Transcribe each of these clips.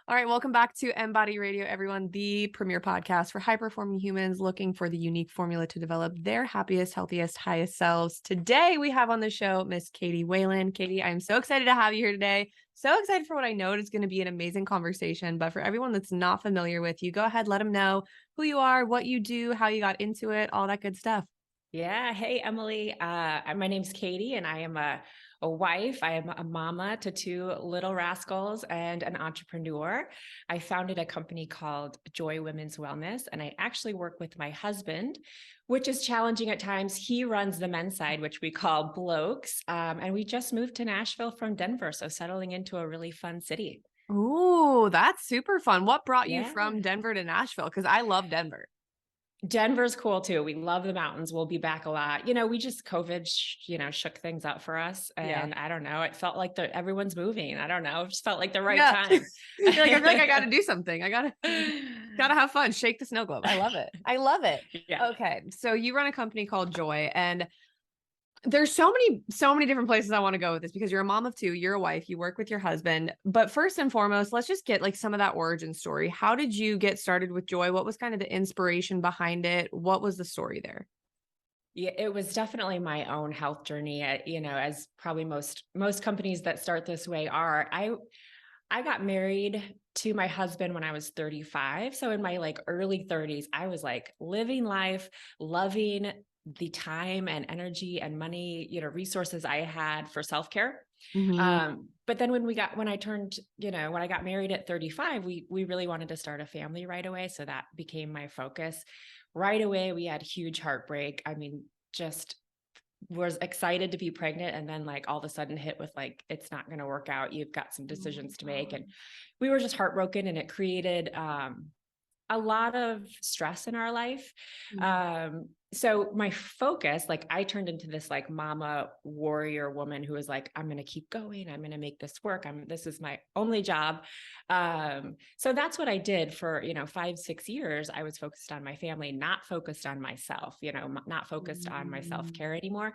All right, welcome back to Embody Radio, everyone, the premier podcast for high-performing humans looking for the unique formula to develop their happiest, healthiest, highest selves. Today, we have on the show Miss Katy Whalen. Katy, I'm so excited to have you here today. So excited for what I know is going to be an amazing conversation. But for everyone that's not familiar with you, go ahead, let them know who you are, what you do, how you got into it, all that good stuff. Yeah. Hey, Emily. My name's Katy, and I am a wife. I am a mama to two little rascals and an entrepreneur. I founded a company called Joy Women's Wellness, and I actually work with my husband, which is challenging at times. He runs the men's side, which we call Blokes. And we just moved to Nashville from Denver, so settling into a really fun city. Ooh, that's super fun. What brought you Yeah. from Denver to Nashville? Because I love Denver. Denver's cool too. We love the mountains. We'll be back a lot. We just COVID, shook things up for us. Yeah. And I don't know, it felt like everyone's moving. I don't know. It just felt like the right Yeah. time. You're like, I feel like I got to do something. I gotta have fun. Shake the snow globe. I love it. I love it. Yeah. Okay. So you run a company called Joy, and there's so many different places I want to go with this because you're a mom of two, you're a wife, you work with your husband. But first and foremost, let's just get like some of that origin story. How did you get started with Joy? What was kind of the inspiration behind it? What was the story there? Yeah, it was definitely my own health journey. As probably most companies that start this way are. I got married to my husband when I was 35. So in my early 30s, I was living life, loving the time and energy and money, resources I had for self-care. Mm-hmm. But then when I got married at 35, we really wanted to start a family right away. So that became my focus. Right away, we had huge heartbreak. I mean, just was excited to be pregnant, and then all of a sudden hit with it's not going to work out. You've got some decisions to make. And we were just heartbroken, and it created a lot of stress in our life. So my focus, I turned into this mama warrior woman who was I'm going to keep going. I'm going to make this work. This is my only job. So that's what I did for, 5-6 years. I was focused on my family, not focused on myself, not focused on my self-care anymore.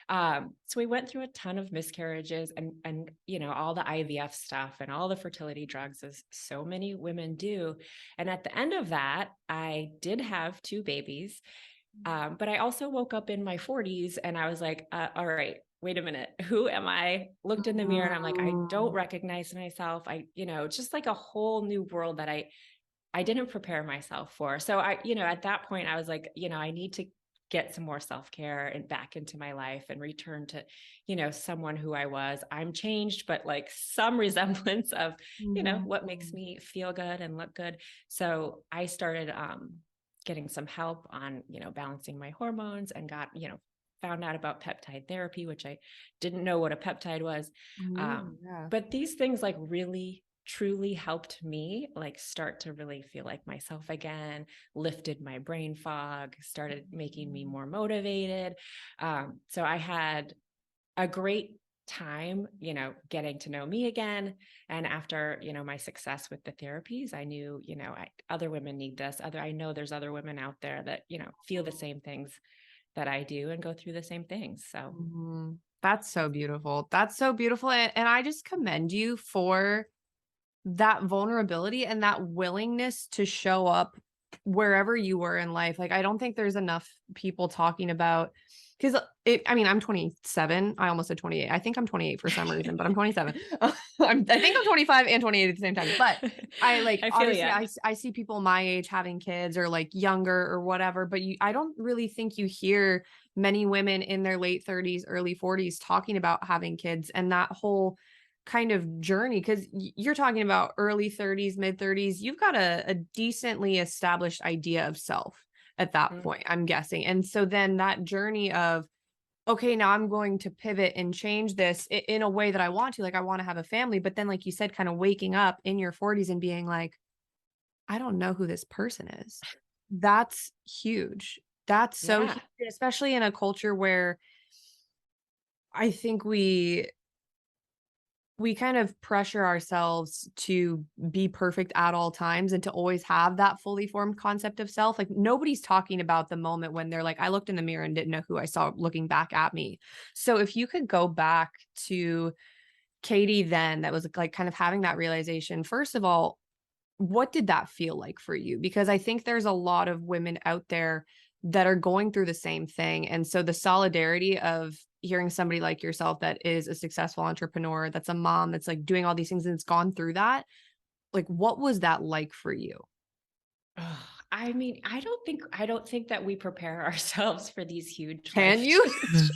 So we went through a ton of miscarriages and, all the IVF stuff and all the fertility drugs, as so many women do. And at the end of that, I did have 2 babies. But I also woke up in my 40s and I was like, all right, wait a minute. Who am I? Looked in the mirror and I'm like, I don't recognize myself. Just like a whole new world that I didn't prepare myself for. So at that point I was like, I need to get some more self-care and back into my life and return to, someone who I was. I'm changed, but some resemblance of, what makes me feel good and look good. So I started, getting some help on, balancing my hormones, and got, found out about peptide therapy, which I didn't know what a peptide was. But these things really truly helped me start to really feel like myself again, lifted my brain fog, started making me more motivated. So I had a great time, getting to know me again. And after, my success with the therapies, I knew, other women need this. I know there's other women out there that, feel the same things that I do and go through the same things. So That's so beautiful. That's so beautiful. And I just commend you for that vulnerability and that willingness to show up wherever you were in life. I don't think there's enough people talking about, because I'm 27. I almost said 28. I think I'm 28 for some reason, but I'm 27. I think I'm 25 and 28 at the same time. But obviously I see people my age having kids or younger or whatever, but I don't really think you hear many women in their late 30s, early 40s talking about having kids and that whole kind of journey, because you're talking about early 30s, mid 30s. You've got a decently established idea of self at that point, I'm guessing. And so then that journey of, okay, now I'm going to pivot and change this in a way that I want to, I want to have a family. But then, like you said, kind of waking up in your 40s and being like, I don't know who this person is. That's huge. That's so huge, especially in a culture where I think we kind of pressure ourselves to be perfect at all times and to always have that fully formed concept of self. Nobody's talking about the moment when they're like, I looked in the mirror and didn't know who I saw looking back at me. So if you could go back to Katy then, that was kind of having that realization, first of all, What did that feel like for you? Because I think there's a lot of women out there that are going through the same thing. And so the solidarity of hearing somebody like yourself that is a successful entrepreneur, that's a mom, that's like doing all these things and it's gone through that. Like, what was that like for you? Ugh, I mean, I don't think that we prepare ourselves for these huge Can life you? changes.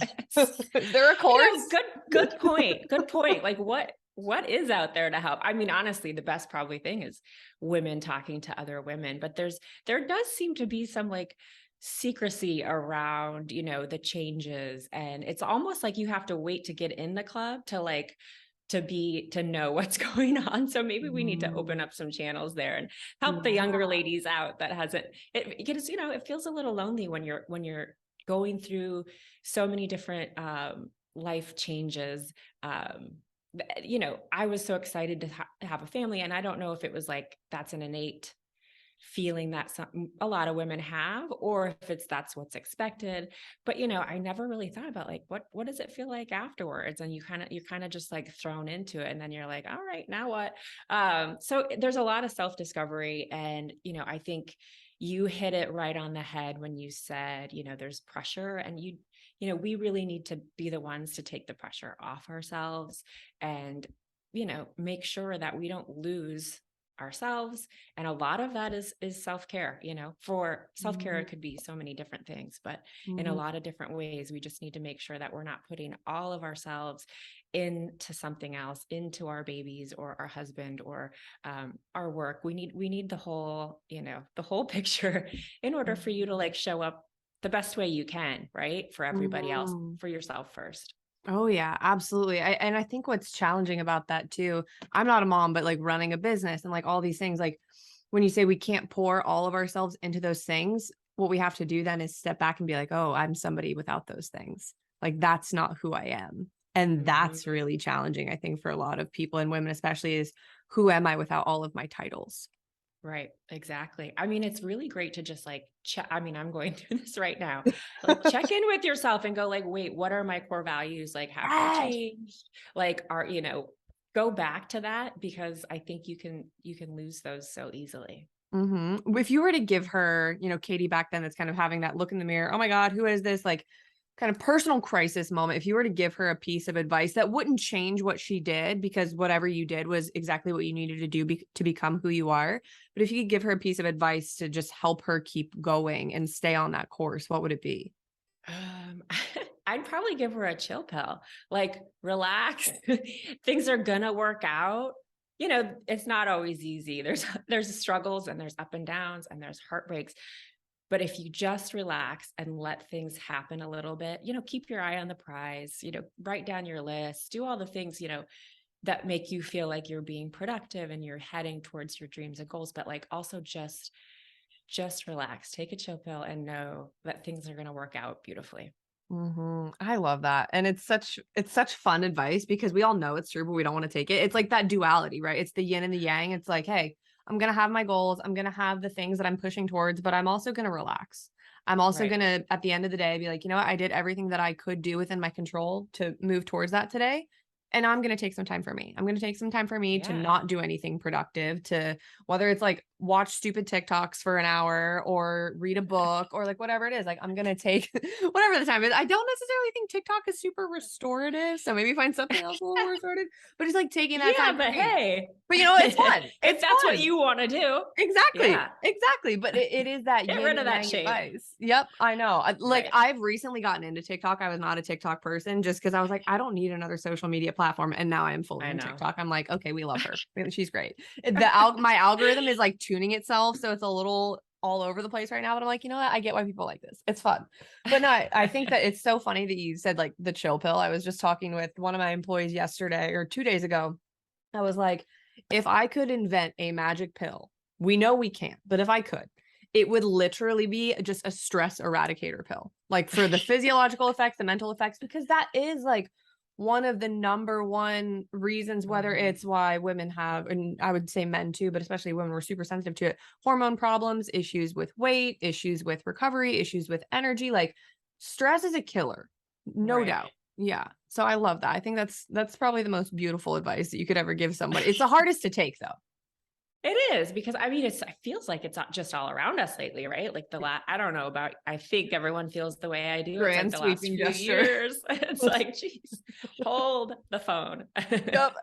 Is there a course? Good point. Good point. Like what is out there to help? I mean, honestly, the best probably thing is women talking to other women, but there does seem to be some like secrecy around, the changes, and it's almost like you have to wait to get in the club to like to know what's going on. So maybe we need to open Mm, up some channels there and help the yeah. younger ladies out that hasn't it because it feels a little lonely when you're going through so many different life changes. I was so excited to have a family, and I don't know if it was like that's an innate feeling that a lot of women have, or if that's what's expected. But I never really thought about like what does it feel like afterwards, and you're kind of just like thrown into it, and then you're like, all right, now what? So there's a lot of self discovery, and I think you hit it right on the head when you said there's pressure, and we really need to be the ones to take the pressure off ourselves, and make sure that we don't lose ourselves. And a lot of that is self-care. For self-care Mhm, it could be so many different things, but in a mhm, lot of different ways we just need to make sure that we're not putting all of ourselves into something else, into our babies or our husband or our work. We need the whole picture in order for you to mhm, like show up the best way you can, right? For everybody else, mhm. for yourself first. Oh yeah, absolutely. And I think what's challenging about that too, I'm not a mom, but like running a business and like all these things, like when you say we can't pour all of ourselves into those things, what we have to do then is step back and be like, oh, I'm somebody without those things. Like that's not who I am. And that's Mhm. really challenging, I think, for a lot of people and women, especially, is who am I without all of my titles? Right, exactly. I mean, it's really great to just like check. I mean, I'm going through this right now. Like check in with yourself and go like, wait, what are my core values? Like, have they Yes. changed? Like, go back to that, because I think you can lose those so easily. If you were to give her, Katie back then that's kind of having that look in the mirror, oh my God, who is this? Like kind of personal crisis moment. If you were to give her a piece of advice that wouldn't change what she did, because whatever you did was exactly what you needed to do to become who you are. But if you could give her a piece of advice to just help her keep going and stay on that course, what would it be? Um, I'd probably give her a chill pill. Like, relax. Things are gonna work out. It's not always easy. There's struggles, and there's up and downs, and there's heartbreaks. But if you just relax and let things happen a little bit, keep your eye on the prize, write down your list, do all the things, that make you feel like you're being productive and you're heading towards your dreams and goals, but like also just relax, take a chill pill, and know that things are going to work out beautifully. I love that. And it's such fun advice because we all know it's true, but we don't want to take it. It's like that duality, right? It's the yin and the yang. It's like, hey, I'm gonna have my goals, I'm gonna have the things that I'm pushing towards, but I'm also gonna relax. I'm also Right. gonna, at the end of the day, be like, you know what, I did everything that I could do within my control to move towards that today. And I'm gonna take some time for me. I'm gonna take some time for me to Yeah. not do anything productive, to whether it's like watch stupid TikToks for an hour or read a book or like whatever it is. Like I'm gonna take whatever the time is. I don't necessarily think TikTok is super restorative. So maybe find something else a little more restorative. But it's like taking that Yeah, time for but me. hey, But it's fun. if It's that's what fun. you want to do, Exactly. yeah, Exactly. But it is that get yin rid and of that yang shame. advice. Yep. I know. Like Right. I've recently gotten into TikTok. I was not a TikTok person just because I was like, I don't need another social media platform. And now I am fully I in know. TikTok. I'm like, okay, we love her. She's great. My algorithm is like tuning itself. So it's a little all over the place right now. But I'm like, you know what? I get why people like this. It's fun. But no, I think that it's so funny that you said like the chill pill. I was just talking with one of my employees yesterday or 2 days ago. I was like, if I could invent a magic pill, we know we can't, but if I could, it would literally be just a stress eradicator pill, like for the physiological effects, the mental effects, because that is like one of the number one reasons, whether Mhm. it's why women have, and I would say men too, but especially women, we're super sensitive to it, hormone problems, issues with weight, issues with recovery, issues with energy. Like stress is a killer, no Right. doubt. Yeah. So I love that. I think that's probably the most beautiful advice that you could ever give somebody. It's the hardest to take though. It is because I mean, it feels like it's not just all around us lately, right? Like I don't know about, I think everyone feels the way I do. It's like Grand the last sweeping few gesture. years. It's like, geez, hold the phone. Yep.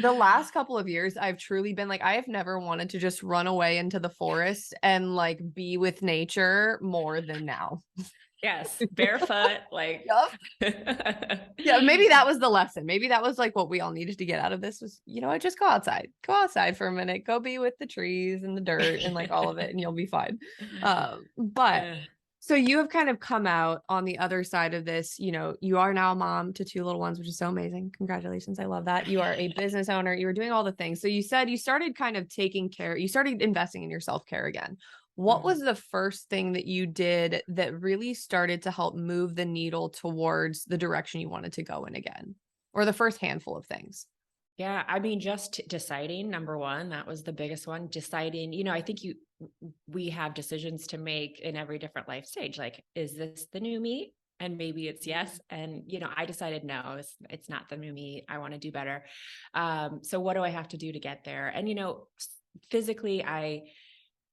The last couple of years, I've truly been like, I have never wanted to just run away into the forest and like be with nature more than now. Yes, barefoot, like. Yep. Yeah, maybe that was the lesson. Maybe that was like what we all needed to get out of this was, you know what, just go outside. Go outside for a minute. Go be with the trees and the dirt and like all of it, and you'll be fine. But Uh, so you have kind of come out on the other side of this. You know, you are now a mom to two little ones, which is so amazing. Congratulations. I love that. You are a business owner. You were doing all the things. So you said you started kind of taking care, you started investing in your self-care again. What mhm. was the first thing that you did that really started to help move the needle towards the direction you wanted to go in again? Or the first handful of things? Yeah, I mean, just deciding, number one, that was the biggest one. Deciding, I think we have decisions to make in every different life stage. Like, is this the new me? And maybe it's yes. And, I decided no, it's not the new me. I want to do better. So what do I have to do to get there? And, physically,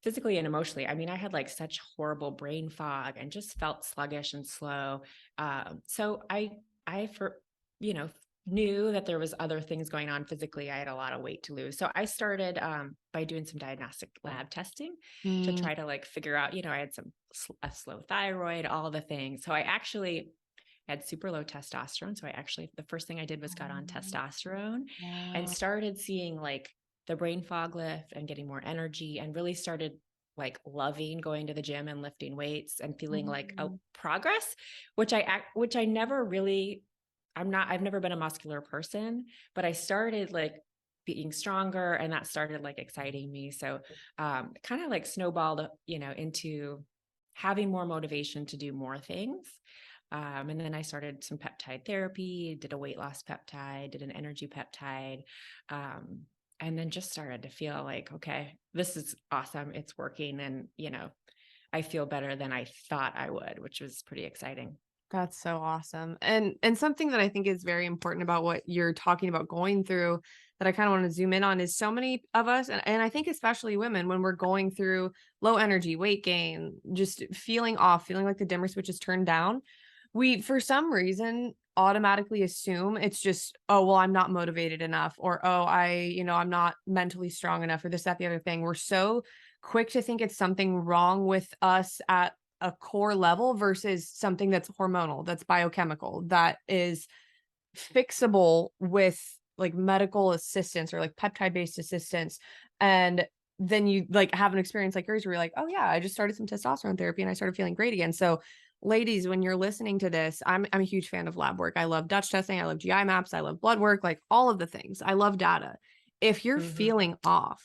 physically and emotionally, I mean, I had like such horrible brain fog and just felt sluggish and slow. So I for, you know, knew that there was other things going on physically. I had a lot of weight to lose. So I started by doing some diagnostic lab testing to Mm. try to like figure out, I had a slow thyroid, all the things. So I actually had super low testosterone. So the first thing I did was got on testosterone and Wow. started seeing like the brain fog lift and getting more energy, and really started like loving going to the gym and lifting weights and feeling like a Mm. progress, which I never really, I've never been a muscular person, but I started like being stronger, and that started like exciting me. So kind of like snowballed, into having more motivation to do more things. And then I started some peptide therapy, did a weight loss peptide, did an energy peptide. Um, and then just started to feel like, okay, this is awesome. It's working. And, I feel better than I thought I would, which was pretty exciting. That's so awesome. And something that I think is very important about what you're talking about going through that I kind of want to zoom in on is so many of us, and I think especially women, when we're going through low energy, weight gain, just feeling off, feeling like the dimmer switch is turned down, we for some reason automatically assume it's just, oh, well, I'm not motivated enough, or oh, I'm not mentally strong enough, or this, that, the other thing. We're so quick to think it's something wrong with us at a core level versus something that's hormonal, that's biochemical, that is fixable with like medical assistance or like peptide based assistance. And then you like have an experience like yours where you're like, oh yeah, I just started some testosterone therapy and I started feeling great again. So ladies, when you're listening to this, I'm a huge fan of lab work. I love Dutch testing, I love GI maps, I love blood work, like all of the things. I love data. If you're Hmm. feeling off,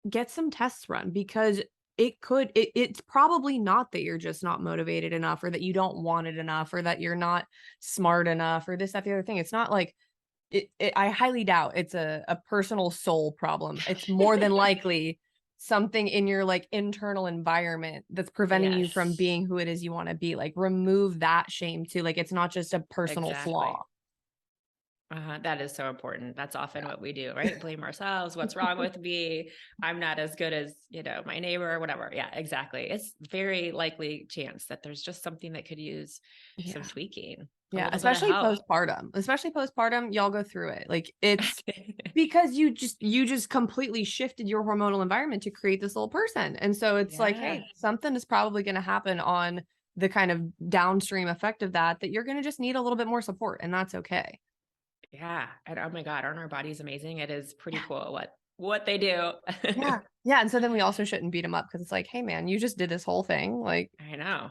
get some tests run because it's probably not that you're just not motivated enough or that you don't want it enough or that you're not smart enough or this, that, the other thing. It's not like I highly doubt it's a personal soul problem. It's more than likely something in your like internal environment that's preventing you from Yes, being who it is you want to be. Like remove that shame too. Like it's not just a personal exactly. flaw. That is so important. That's often Yeah. what we do, right? Blame ourselves. What's wrong with me? I'm not as good as, my neighbor or whatever. Yeah, exactly. It's very likely chance that there's just something that could use some Yeah. tweaking, a Yeah, little bit of especially help. postpartum. Especially postpartum, y'all go through it. Like it's because you just completely shifted your hormonal environment to create this little person. And so it's like, Yeah. hey, something is probably going to happen on the kind of downstream effect of that you're going to just need a little bit more support and that's okay. Yeah. And oh my God, aren't our bodies amazing? It is pretty cool what they do. Yeah. Yeah, and so then we also shouldn't beat them up because it's like, hey man, you just did this whole thing. Like I know.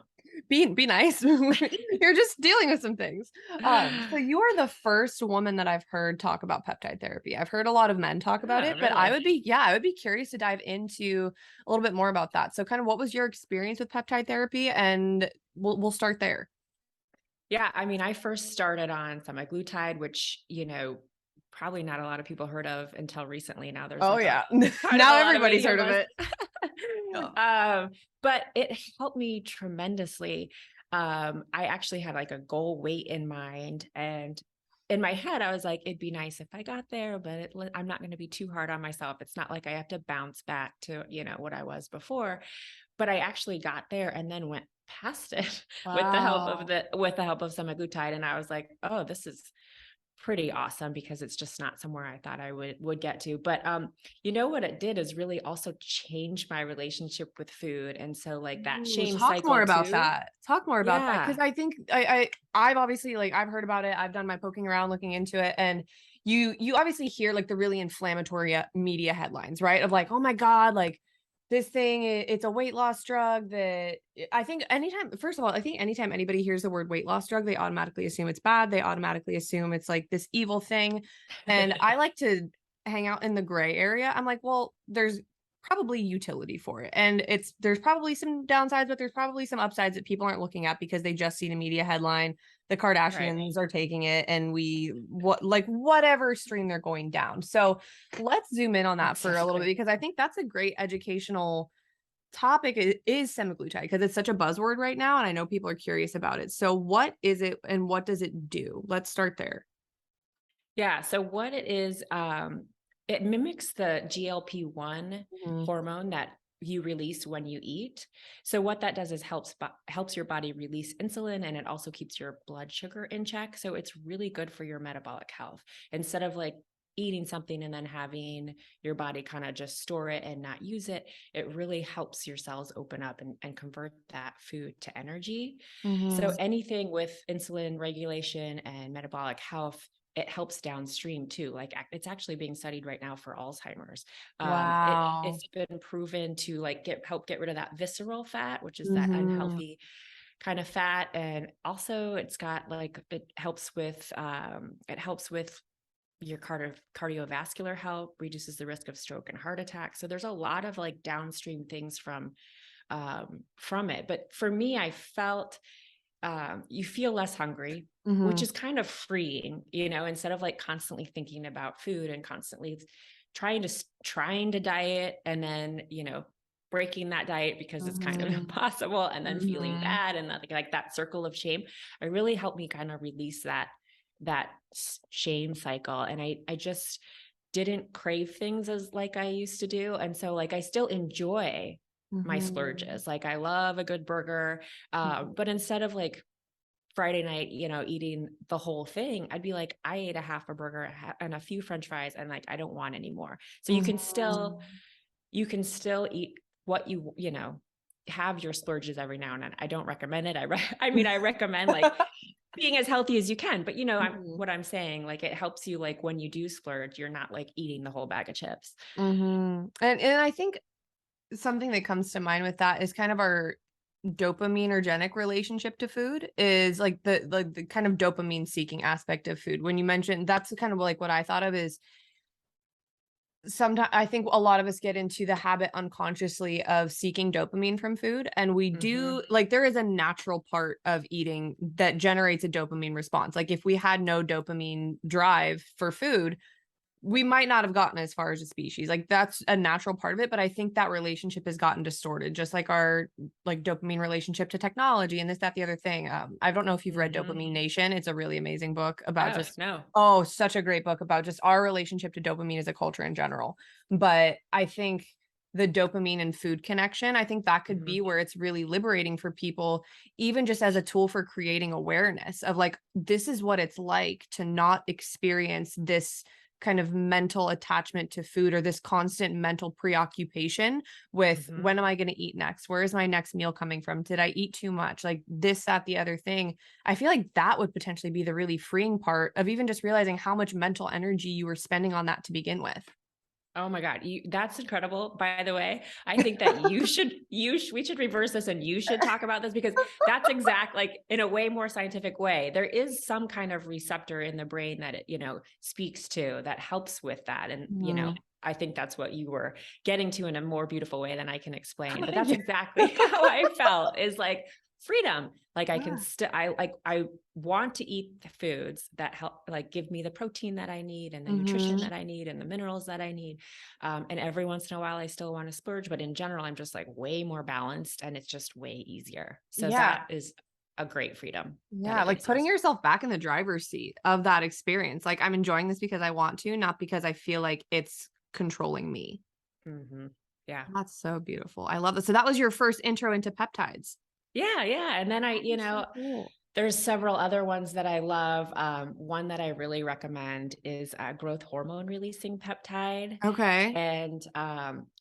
be nice. You're just dealing with some things. So you are the first woman that I've heard talk about peptide therapy. I've heard a lot of men talk about Oh, it, but really? I would be curious to dive into a little bit more about that. So kind of what was your experience with peptide therapy? And we'll start there. Yeah, I mean, I first started on semaglutide, which, probably not a lot of people heard of until recently. Now there's Oh like yeah. kind of a Now lot of everybody's media heard of buzz. it. Yeah. um, but it helped me tremendously. I actually had like a goal weight in mind, and in my head, I was like, it'd be nice if I got there, but I'm not going to be too hard on myself. It's not like I have to bounce back to, what I was before, but I actually got there and then went past it Wow. with the help of semaglutide. And I was like, oh, this is pretty awesome, because it's just not somewhere I thought I would get to. But what it did is really also change my relationship with food. And so like that Ooh, shame talk more cycle about too. that. Talk more about that, because Yeah. I think I've obviously, like, I've heard about it. I've done my poking around, looking into it, and you obviously hear like the really inflammatory media headlines, right? Of like, oh my god, like this thing, it's a weight loss drug that I think anytime. First of all, I think anytime anybody hears the word weight loss drug, they automatically assume it's bad. They automatically assume it's like this evil thing, and I like to hang out in the gray area. I'm like, well, there's probably utility for it. And there's probably some downsides, but there's probably some upsides that people aren't looking at because they just see the media headline. The Right. Kardashians are taking it, and whatever stream they're going down. So let's zoom in on that for a little bit, Exactly. because I think that's a great educational topic is semaglutide, because it's such a buzzword right now, and I know people are curious about it. So what is it and what does it do? Let's start there. Yeah. So what it is, it mimics the GLP-1 Mhm. hormone that you release when you eat. So what that does is helps your body release insulin, and it also keeps your blood sugar in check. So it's really good for your metabolic health. Instead of like eating something and then having your body kind of just store it and not use it, it really helps your cells open up and convert that food to energy. So Mhm. anything with insulin regulation and metabolic health, it helps downstream too. Like it's actually being studied right now for Alzheimer's. Wow. It's been proven to like help get rid of that visceral fat, which is that Mhm. unhealthy kind of fat. And also it's got like, it helps with your cardiovascular health, reduces the risk of stroke and heart attack. So there's a lot of like downstream things from it. But for me, I felt, you feel less hungry, which Mhm. is kind of freeing, instead of like constantly thinking about food and constantly trying to diet, and then, breaking that diet because it's kind of Mhm. impossible, and then feeling Mhm. bad, and like that circle of shame. It really helped me kind of release that shame cycle. And I just didn't crave things as like I used to do. And so like I still enjoy my Mhm. splurges. Like I love a good burger. Mhm. But instead of like Friday night, eating the whole thing, I'd be like, I ate a half a burger and a few French fries, and like I don't want any more. So Mhm. you can still eat what have your splurges every now and then. I don't recommend it. I mean, I recommend like being as healthy as you can, but Mhm. what I'm saying, like it helps you, like when you do splurge, you're not like eating the whole bag of chips. Mhm. And I think something that comes to mind with that is kind of our dopaminergic relationship to food, is like the kind of dopamine seeking aspect of food. When you mentioned, that's kind of like what I thought of is, sometimes I think a lot of us get into the habit unconsciously of seeking dopamine from food. And we Hmm. do, like, there is a natural part of eating that generates a dopamine response. Like, if we had no dopamine drive for food, we might not have gotten as far as a species. Like, that's a natural part of it, but I think that relationship has gotten distorted, just like our, like, dopamine relationship to technology and this, that, the other thing. I don't know if you've read Hmm. Dopamine Nation. It's a really amazing book about Oh just, no. oh, such a great book about just our relationship to dopamine as a culture in general. But I think the dopamine and food connection, I think that could Hmm. be where it's really liberating for people, even just as a tool for creating awareness of like, this is what it's like to not experience this kind of mental attachment to food, or this constant mental preoccupation with, Hmm. when am I going to eat next? Where is my next meal coming from? Did I eat too much? Like this, that, the other thing. I feel like that would potentially be the really freeing part of even just realizing how much mental energy you were spending on that to begin with. Oh my God, that's incredible. By the way, I think that we should reverse this, and you should talk about this, because that's exact, like in a way more scientific way. There is some kind of receptor in the brain that it, speaks to, that helps with that. And, Mhm. I think that's what you were getting to in a more beautiful way than I can explain. But that's Yeah. exactly how I felt, is like freedom. Like I can Yeah. still, I want to eat the foods that help, like give me the protein that I need, and the nutrition Mhm. that I need, and the minerals that I need. And every once in a while, I still want to splurge, but in general, I'm just like way more balanced, and it's just way easier. So Yeah. that is a great freedom that Yeah, it like gives you. putting yourself back in the driver's seat of that experience. Like I'm enjoying this because I want to, not because I feel like it's controlling me. Hmm. Yeah. That's so beautiful. I love that. So that was your first intro into peptides. Yeah, yeah. And then That is so cool. there's several other ones that I love. One that I really recommend is a growth hormone releasing peptide. Okay. And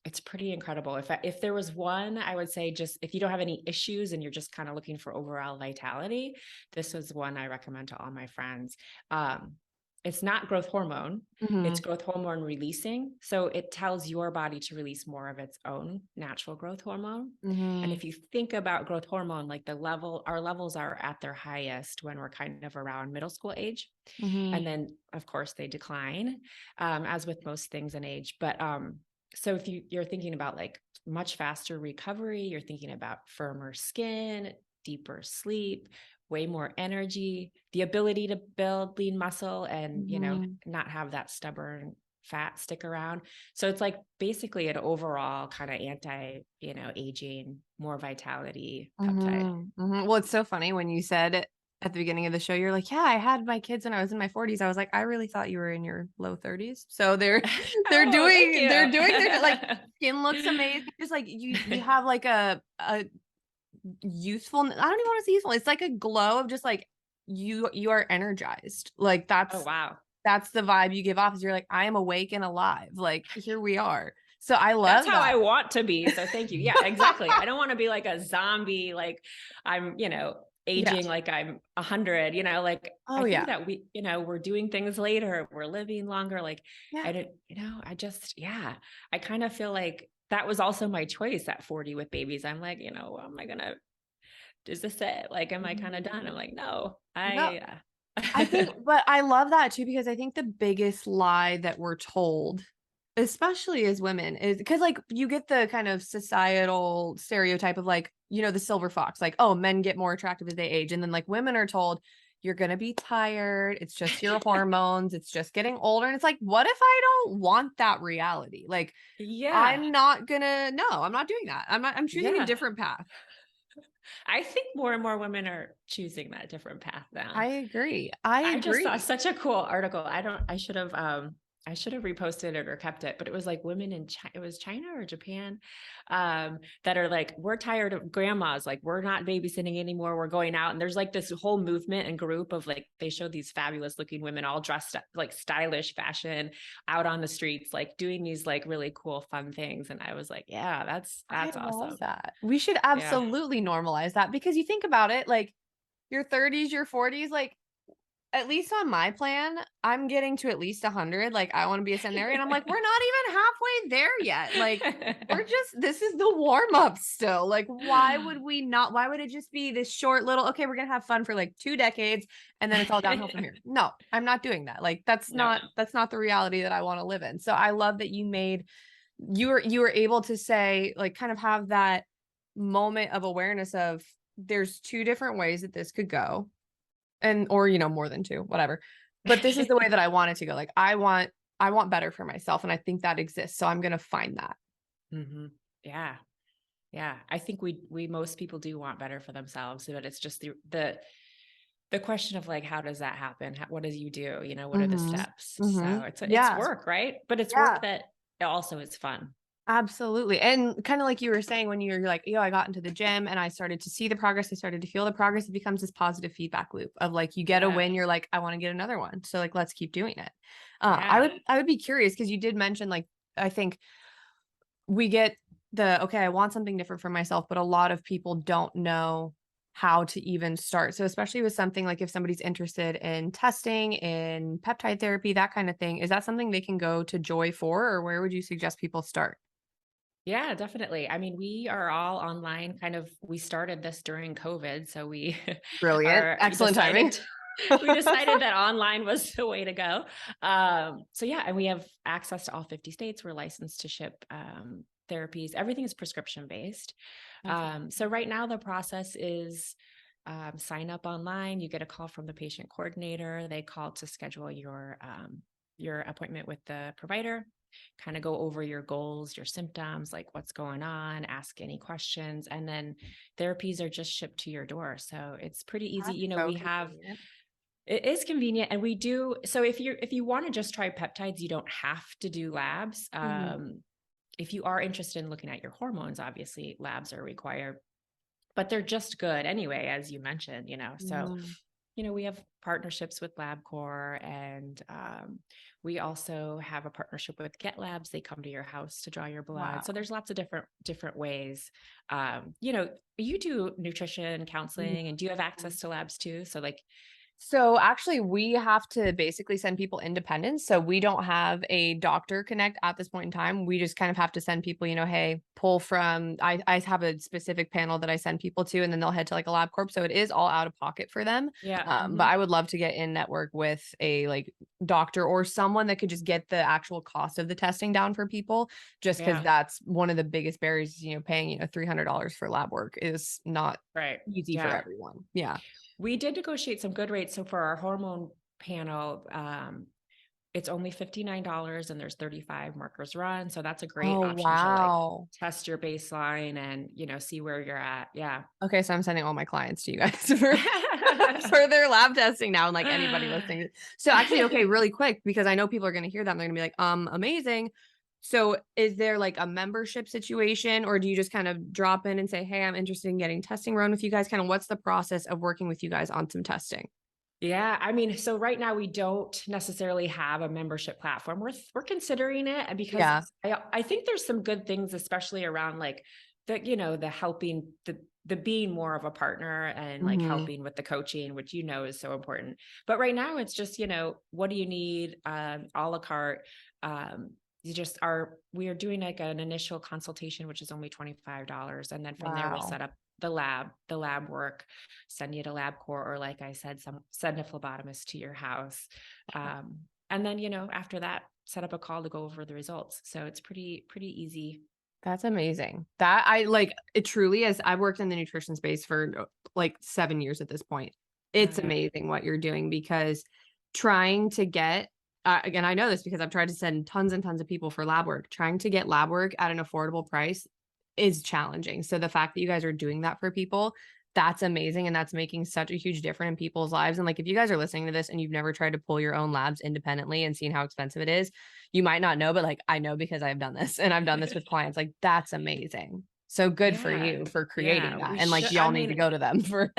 it's pretty incredible. If there was one, I would say just if you don't have any issues and you're just kind of looking for overall vitality, this was one I recommend to all my friends. Um, it's not growth hormone, it's Mhm. growth hormone releasing. So it tells your body to release more of its own natural growth hormone. And Mhm. if you think about growth hormone, like our levels are at their highest when we're kind of around middle school age. Mhm. And then, of course, they decline, as with most things in age. But so if you're thinking about like much faster recovery, you're thinking about firmer skin, deeper sleep, way more energy, the ability to build lean muscle and, Mhm. not have that stubborn fat stick around. So it's like basically an overall kind of anti, aging, more vitality peptide. Mhm. Mhm. Well, it's so funny when you said it at the beginning of the show, you're like, "Yeah, I had my kids when I was in my 40s." I was like, "I really thought you were in your low 30s." So they're they're Oh, thank doing they're doing their like you. skin looks amazing. Just like you have like a youthful, I don't even want to say youthful. It's like a glow of just like you are energized. Like Oh, wow. that's the vibe you give off is you're like, I am awake and alive. Like here we are. So I That's love how I that. want to be. So thank you. Yeah, exactly. I don't want to be like a zombie, like I'm, Yeah. aging like I'm 100, like I Oh think yeah. that we're doing things later, we're living longer. Like Yeah. I don't, I just, yeah, I kind of feel like that was also my choice at 40 with babies. I'm like, am I gonna, is this it? Like, am I kind of done? I'm Mhm. like, no, No, I, I think, but I love that too, because I think the biggest lie that we're told, especially as women, is because like you get the kind of societal stereotype of like, the silver fox, like, oh, men get more attractive as they age. And then like women are told, you're going to be tired. It's just your hormones. It's just getting older. And it's like, what if I don't want that reality? Like, yeah, I'm not gonna, no, I'm not doing that. I'm choosing a yeah. different path. I think more and more women are choosing that different path I now. agree. I I just saw agree. such a cool article. I should have reposted it or kept it, but it was like women in China, it was China or Japan, that are like, we're tired of grandmas. Like we're not babysitting anymore. We're going out. And there's like this whole movement and group of like, they showed these fabulous looking women all dressed up, like stylish fashion out on the streets, like doing these like really cool, fun things. And I was like, yeah, I that's love awesome. that. We should Yeah. absolutely normalize that because you think about it, like your 30s, your 40s, like at least on my plan, I'm getting to at least 100. Like I want to be a centenarian. I'm like, we're not even halfway there yet. Like this is the warm up still. Like, why would we not? Why would it just be this short little, okay, we're going to have fun for like 2 decades and then it's all downhill from here? No, I'm not doing that. Like, No. that's not the reality that I want to live in. So I love that you were able to say, like, kind of have that moment of awareness of there's two different ways that this could go and or more than two, whatever, but this is the way that I want it to go. Like I want better for myself and I think that exists, so I'm gonna find that. Hmm. Yeah. Yeah. I think we most people do want better for themselves, but it's just the question of like, how does that happen? What do you do? What are the Mm-hmm. steps? So Mm-hmm. it's Yeah. work, right? But it's Yeah, work that also is fun. absolutely. And kind of like you were saying, when you're like, I got into the gym and I started to see the progress, I started to feel the progress, it becomes this positive feedback loop of like, you get a Yeah. win, you're like, I want to get another one, so like let's keep doing it. I Yeah. would I would be curious because you did mention, like, I think we get the, okay, I want something different for myself, but a lot of people don't know how to even start. So especially with something like if somebody's interested in testing in peptide therapy, that kind of thing, is that something they can go to Joy for, or where would you suggest people start? Yeah, definitely. I mean, we are all online we started this during COVID. So we Brilliant. are Excellent timing. decided we decided that online was the way to go. So yeah, and we have access to all 50 states. We're licensed to ship therapies. Everything is prescription based. That's So right now the process is sign up online. You get a call from the patient coordinator. They call to schedule your appointment with the provider. kind of go over your goals, your symptoms, like what's going on, ask any questions. And then therapies are just shipped to your door. So it's pretty easy. That's You know, so we have, convenient. it is convenient, and we do. So if you want to just try peptides, you don't have to do labs. Mhm. If you are interested in looking at your hormones, obviously labs are required, but they're just good anyway, as you mentioned, you know. So, Mhm. you know, we have partnerships with LabCorp, and we also have a partnership with Get Labs. They come to your house to draw your blood. So Wow. there's lots of different ways. You know, you do nutrition counseling, and do you have Mhm. access to labs too? So like, So actually, we have to basically send people independent. So we don't have a doctor connect at this point in time. We just kind of have to send people, hey, pull from, I have a specific panel that I send people to, and then they'll head to like a lab corp. So it is all out of pocket for them. yeah. But I would love to get in network with a like doctor or someone that could just get the actual cost of the testing down for people, just because Yeah. that's one of the biggest barriers, paying, $300 for lab work is not Right. easy for Yeah. everyone. Yeah. We did negotiate some good rates. So for our hormone panel, it's only $59 and there's 35 markers run. So that's a great Oh, option to like wow. test your baseline and, you know, see where you're at. Yeah. Okay, so I'm sending all my clients to you guys for for their lab testing now, and like anybody listening. So actually, okay, really quick, because I know people are gonna hear that and they're gonna be like, amazing. So is there like a membership situation, or do you just kind of drop in and say, hey, I'm interested in getting testing run with you guys? Kind of what's the process of working with you guys on some testing? Yeah, I mean, so right now we don't necessarily have a membership platform. We're considering it because Yeah. I think there's some good things, especially around like the, you know, the helping, the being more of a partner and like Hmm. helping with the coaching, which you know is so important. But right now it's just, you know, what do you need? A la carte. You just are we are doing like an initial consultation, which is only $25. And then from there we'll Wow. set up the lab work, send you to LabCorp, or like I said, send a phlebotomist to your house. And then, you know, after that, set up a call to go over the results. So it's pretty easy. That's amazing. That I like it truly is. I've worked in the nutrition space for like 7 years at this point. Oh It's yeah. amazing what you're doing because trying to get, again, I know this because I've tried to send tons and tons of people for lab work. Trying to get lab work at an affordable price is challenging. So the fact that you guys are doing that for people, that's amazing. And that's making such a huge difference in people's lives. And like, if you guys are listening to this and you've never tried to pull your own labs independently and seen how expensive it is, you might not know, but like, I know because I've done this and I've done this with clients. Like, that's amazing. So good for Yeah. you for creating Yeah. that. We And like, should, I y'all need to mean, go to them for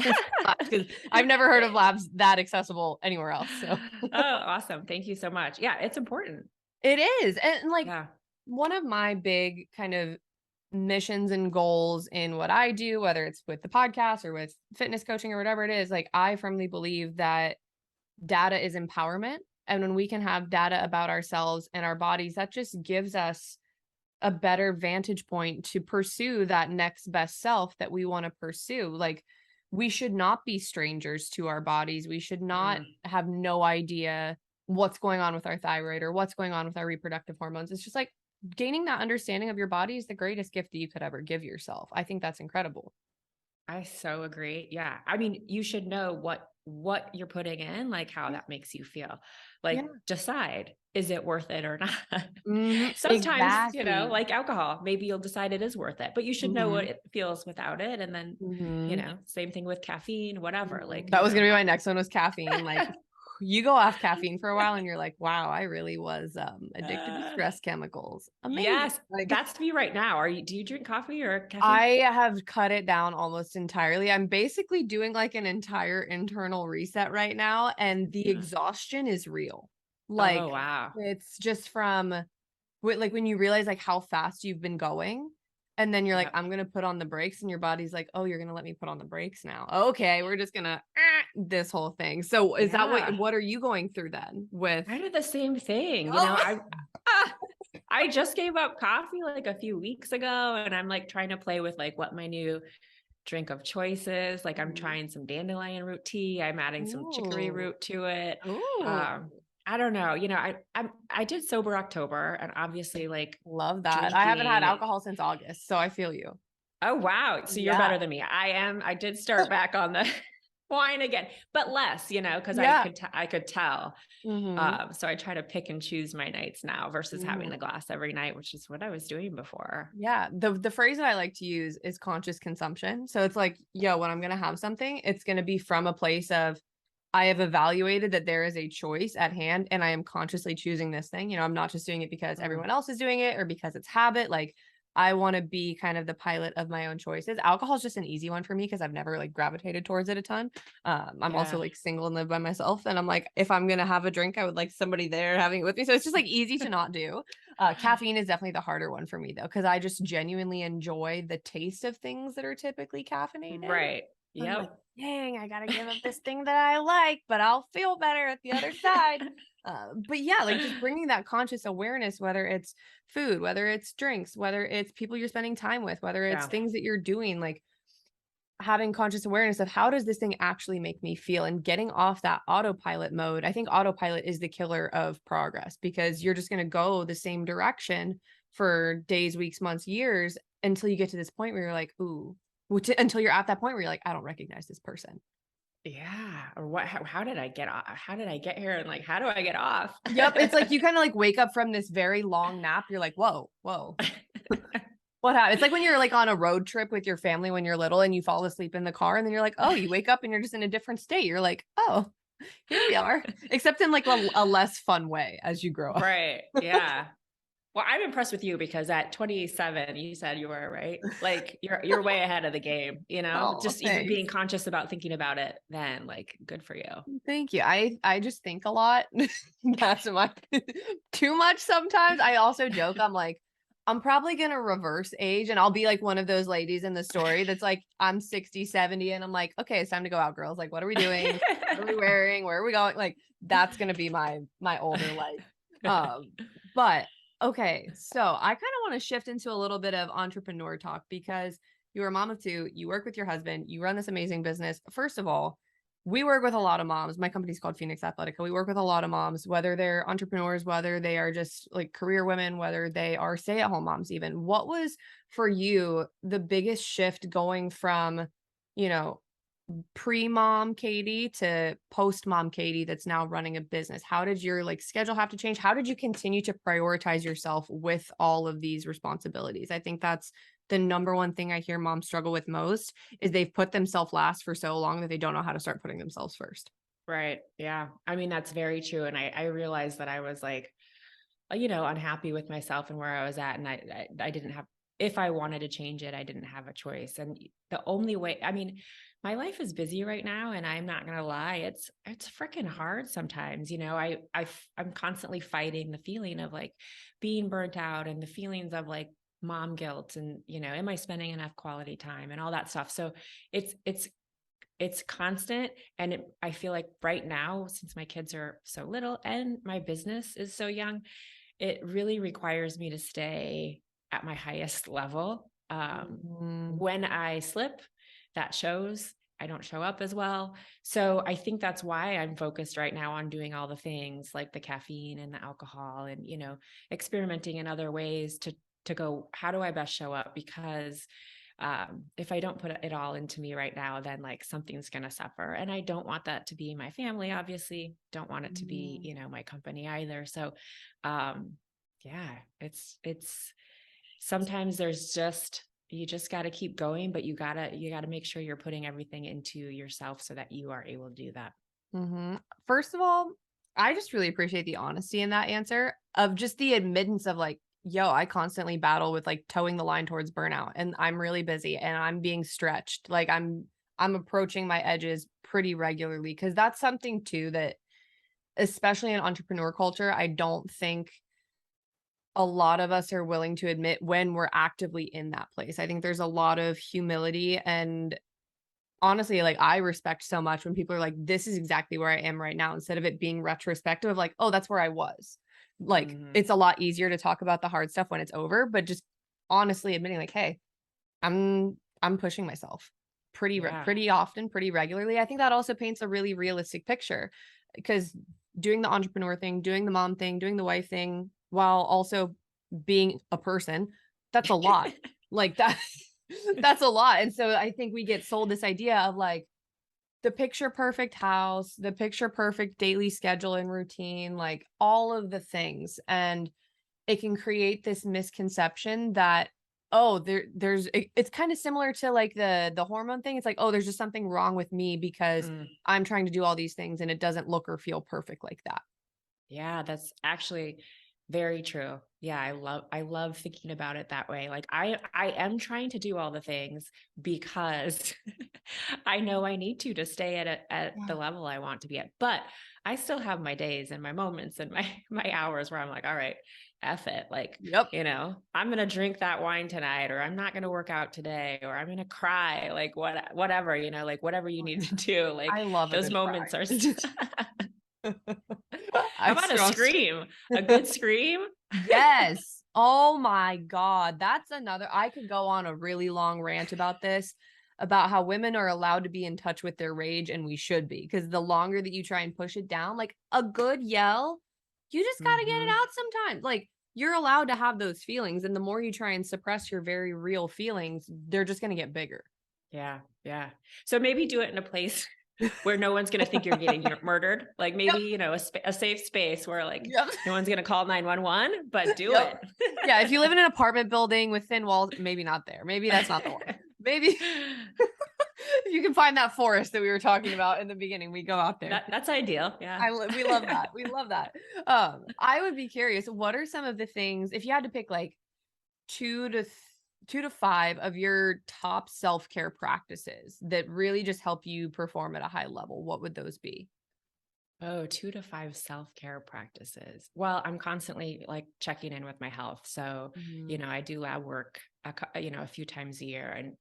because I've never heard of labs that accessible anywhere else. So oh, awesome. Thank you so much. Yeah, it's important. it is. And like, Yeah. one of my big kind of missions and goals in what I do, whether it's with the podcast or with fitness coaching or whatever it is, like I firmly believe that data is empowerment. And when we can have data about ourselves and our bodies, that just gives us a better vantage point to pursue that next best self that we want to pursue. Like, we should not be strangers to our bodies. We should not Mm. have no idea what's going on with our thyroid or what's going on with our reproductive hormones. It's just like gaining that understanding of your body is the greatest gift that you could ever give yourself. I think that's incredible. I so agree. Yeah. I mean, you should know what you're putting in, like how Yeah. that makes you feel. Yeah. Like decide, is it worth it or not? Mhm. Sometimes, you know, Exactly. like alcohol, maybe you'll decide it is worth it, but you should know what Mhm. it feels without it. And then, you Mhm. know, same thing with caffeine, whatever. Like, That you was gonna know, be my next one was caffeine. Like, you go off caffeine for a while and you're like, wow, I really was addicted to uh, stress chemicals. Amazing. yes, Like, that's me right now. Do you drink coffee or caffeine? I have cut it down almost entirely. I'm basically doing like an entire internal reset right now, and the Yeah. exhaustion is real. Oh, Like, wow. it's just from like when you realize like how fast you've been going, and then you're like, Yep. I'm gonna put on the brakes, and your body's like, oh, you're gonna let me put on the brakes now. Okay, we're just gonna this whole thing. So is that Yeah. what are you going through then with I did the same thing. You know, oh I just gave up coffee like a few weeks ago, and I'm like trying to play with like what my new drink of choice is. Like I'm Mhm. trying some dandelion root tea. I'm adding some chicory Ooh. root to it. Ooh. Um, I don't know. You know, I did sober October, and obviously like Love that. I haven't had drinking. alcohol since August, so I feel you. Oh wow, so you're Yeah. better than me. I am. I did start back on the wine again, but less, because Yeah. I could tell. Mhm. So I try to pick and choose my nights now versus having the Mhm. glass every night, which is what I was doing before. Yeah, the phrase that I like to use is conscious consumption. So it's like, yo, when I'm gonna have something, it's gonna be from a place of I have evaluated that there is a choice at hand and I am consciously choosing this thing. I'm not just doing it because Mm, everyone else is doing it or because it's habit. Like I want to be kind of the pilot of my own choices. Alcohol is just an easy one for me because I've never like gravitated towards it a ton. I'm also yeah. like single and live by myself. And I'm like, if I'm gonna have a drink, I would like somebody there having it with me. So it's just like easy to not do. Caffeine is definitely the harder one for me though, because I just genuinely enjoy the taste of things that are typically caffeinated. Right. So I'm like, Yep. dang, I gotta give up this thing that I like, but I'll feel better at the other side. But yeah, like just bringing that conscious awareness, whether it's food, whether it's drinks, whether it's people you're spending time with, whether it's Yeah. things that you're doing, like having conscious awareness of how does this thing actually make me feel and getting off that autopilot mode. I think autopilot is the killer of progress because you're just going to go the same direction for days, weeks, months, years until you get to this point where you're like, ooh, until you're at that point where you're like, I don't recognize this person. Yeah. Or what, how did I get off? How did I get here? And like, how do I get off? Yep. It's like you kind of like wake up from this very long nap. You're like, whoa, whoa. What happened? It's like when you're like on a road trip with your family when you're little and you fall asleep in the car and then you're like, oh, you wake up and you're just in a different state. You're like, oh, here we are, except in like a less fun way as you grow up. Right. Yeah. Well, I'm impressed with you because at 27, you said you were, right? Like you're way ahead of the game, Oh, just even thanks. being conscious about thinking about it then, like good for you. Thank you. I just think a lot. That's my too much sometimes. I also joke. I'm like, I'm probably gonna reverse age and I'll be like one of those ladies in the story that's like, I'm 60, 70, and I'm like, okay, it's time to go out, girls. Like, what are we doing? What are we wearing? Where are we going? Like, that's gonna be my older life. Um, but okay, so I kind of want to shift into a little bit of entrepreneur talk because you're a mom of two, you work with your husband, you run this amazing business. First of all, we work with a lot of moms. My company's called FENIX Athletica. We work with a lot of moms, whether they're entrepreneurs, whether they are just like career women, whether they are stay-at-home moms even. What was for you the biggest shift going from, you know, pre-mom Katy to post-mom Katy that's now running a business? How did your like schedule have to change? How did you continue to prioritize yourself with all of these responsibilities? I think that's the number one thing I hear moms struggle with most is they've put themselves last for so long that they don't know how to start putting themselves first. Right. Yeah. I mean, that's very true. And I realized that I was like, unhappy with myself and where I was at. And I didn't have, if I wanted to change it, I didn't have a choice. And the only way, I mean, my life is busy right now and I'm not going to lie. It's freaking hard sometimes. I'm constantly fighting the feeling of like being burnt out and the feelings of like mom guilt and, am I spending enough quality time and all that stuff. So it's constant. And I feel like right now, since my kids are so little and my business is so young, it really requires me to stay at my highest level. Mhm. When I slip, that shows. I don't show up as well. So I think that's why I'm focused right now on doing all the things like the caffeine and the alcohol and, experimenting in other ways to go, how do I best show up? Because if I don't put it all into me right now, then like something's going to suffer. And I don't want that to be my family, obviously. Don't want it to be, Mhm. my company either. So, um, yeah, it's sometimes you just got to keep going, but you got to make sure you're putting everything into yourself so that you are able to do that. Mhm. First of all, I just really appreciate the honesty in that answer of just the admittance of like, yo, I constantly battle with like towing the line towards burnout and I'm really busy and I'm being stretched. Like I'm approaching my edges pretty regularly because that's something too that especially in entrepreneur culture, I don't think a lot of us are willing to admit when we're actively in that place. I think there's a lot of humility and honestly, like, I respect so much when people are like, "This is exactly where I am right now," instead of it being retrospective of like, "Oh, that's where I was." Like, Hmm. it's a lot easier to talk about the hard stuff when it's over, but just honestly admitting like, "Hey, I'm pushing myself Yeah. pretty often, pretty regularly." I think that also paints a really realistic picture because doing the entrepreneur thing, doing the mom thing, doing the wife thing, while also being a person, that's a lot. Like that that's a lot. And so I think we get sold this idea of like the picture perfect house, the picture perfect daily schedule and routine, like all of the things. And it can create this misconception that, oh, it's kind of similar to like the hormone thing. It's like, oh, there's just something wrong with me because Mm. I'm trying to do all these things and it doesn't look or feel perfect like that. Yeah, that's actually very true. Yeah, I love thinking about it that way. Like I am trying to do all the things because I know I need to stay at Yeah. the level I want to be at. But I still have my days and my moments and my my hours where I'm like, all right, F it. Like, Yep. I'm gonna drink that wine tonight, or I'm not gonna work out today, or I'm gonna cry, like whatever, like whatever you Oh, need yeah. to do. Like I love a those good moments are cry. how I about a so scream? A good scream? Yes. Oh my God. That's another, I could go on a really long rant about this, about how women are allowed to be in touch with their rage and we should be. Because the longer that you try and push it down, like a good yell, you just got to get it Mhm. out sometimes. Like you're allowed to have those feelings. And the more you try and suppress your very real feelings, they're just going to get bigger. Yeah, yeah. So maybe do it in a place where no one's gonna think you're getting murdered. Like maybe, Yep. A safe space where like Yep. no one's gonna call 911, but do Yep. it. Yeah. If you live in an apartment building with thin walls, maybe not there. Maybe that's not the one. Maybe if you can find that forest that we were talking about in the beginning, we go out there. That's ideal. Yeah. We love that. We love that. I would be curious, what are some of the things if you had to pick like 2 to th 2 to 5 of your top self-care practices that really just help you perform at a high level, what would those be? Oh, 2 to 5 self-care practices. Well, I'm constantly like checking in with my health. So, Mhm. I do lab work, a few times a year and